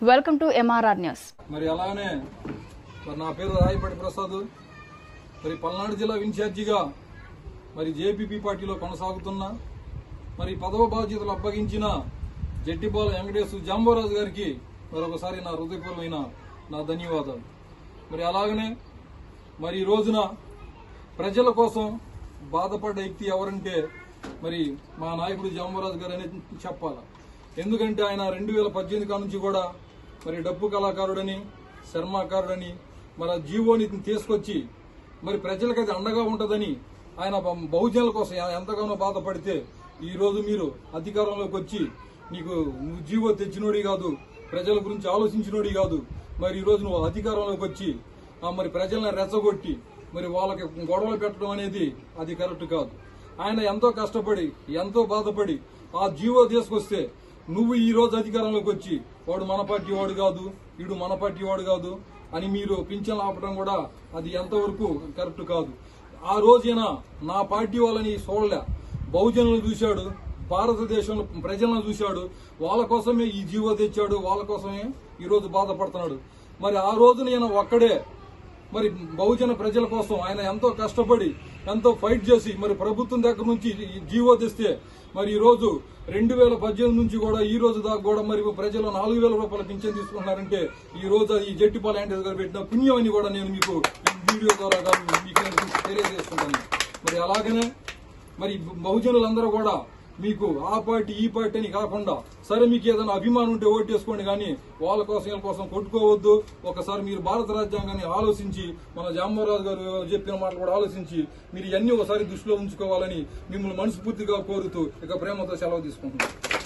Welcome to MRR news. మరి అలానే నా పేరు రాయపడి ప్రసాద్. మరి పల్నాడు జిల్లా ఇన్ఛార్జిగా మరి జేపీపీ పార్టీలో కొనసాగుతున్నా. మరి పదవ బాధ్యతలు అప్పగించిన జట్టిబాల వెంకటేశ్ జాంబోరాజు గారికి మరొకసారి నా హృదయపూర్వమైన నా ధన్యవాదాలు. మరి అలాగనే మరి ఈ రోజున ప్రజల కోసం బాధపడ్డ వ్యక్తి ఎవరంటే మరి మా నాయకుడు జాంబోరాజు గారు అనేది చెప్పాలా. ఎందుకంటే ఆయన 2018 కాడ నుంచి కూడా మరి డప్పు కళాకారుడని, శర్మాకారుడని మన జీవోని తీసుకొచ్చి మరి ప్రజలకు అది అండగా ఉంటుందని ఆయన బహుజనుల కోసం ఎంతగానో బాధపడితే ఈ రోజు మీరు అధికారంలోకి వచ్చి నీకు జీవో తెచ్చినోడి కాదు, ప్రజల గురించి ఆలోచించినోడి కాదు. మరి ఈ రోజు నువ్వు అధికారంలోకి వచ్చి మరి ప్రజలను రెచ్చగొట్టి మరి వాళ్ళకి గొడవలు పెట్టడం అనేది అది కరెక్ట్ కాదు. ఆయన ఎంతో కష్టపడి ఎంతో బాధపడి ఆ జీవో తీసుకొస్తే నువ్వు ఈ రోజు అధికారంలోకి వచ్చి వాడు మన పార్టీ వాడు కాదు, వీడు మన పార్టీ వాడు కాదు అని మీరు పింఛన్లు ఆపడం కూడా అది ఎంతవరకు కరెక్ట్ కాదు. ఆ రోజైనా నా పార్టీ వాళ్ళని చూడలే, బహుజనులు చూశాడు, భారతదేశంలో ప్రజలను చూశాడు, వాళ్ళ కోసమే ఈ జీవో తెచ్చాడు, వాళ్ళ కోసమే ఈ రోజు బాధపడుతున్నాడు. మరి ఆ రోజు నేను ఒక్కడే మరి బహుజన ప్రజల కోసం ఆయన ఎంతో కష్టపడి ఎంతో ఫైట్ చేసి మరి ప్రభుత్వం దగ్గర నుంచి జీవో తెస్తే మరి ఈ రోజు 2018 నుంచి కూడా ఈ రోజు దాకా కూడా మరి ప్రజలు 4,000 రూపాయల పింఛన్ తీసుకుంటున్నారంటే ఈ రోజు అది జట్టిపాల వెంకటేశ్వర గారు పెట్టిన పుణ్యం అని కూడా నేను మీకు ఈ వీడియో ద్వారా మీకు తెలియజేసుకుంటాను. మరి అలాగనే మరి బహుజనులందరూ కూడా మీకు ఆ పార్టీ ఈ పార్టీ అని కాకుండా సరే మీకు ఏదైనా అభిమానం ఉంటే ఓటేసుకోండి, కానీ వాళ్ళ కోసం వీళ్ళ కోసం కొట్టుకోవద్దు. ఒకసారి మీరు భారత రాజ్యాంగాన్ని ఆలోచించి మన జాంబోరాజు గారు చెప్పిన మాటలు కూడా ఆలోచించి మీరు ఇవన్నీ ఒకసారి దృష్టిలో ఉంచుకోవాలని మిమ్మల్ని మనస్ఫూర్తిగా కోరుతూ ఇక ప్రేమతో సెలవు తీసుకుంటున్నాను.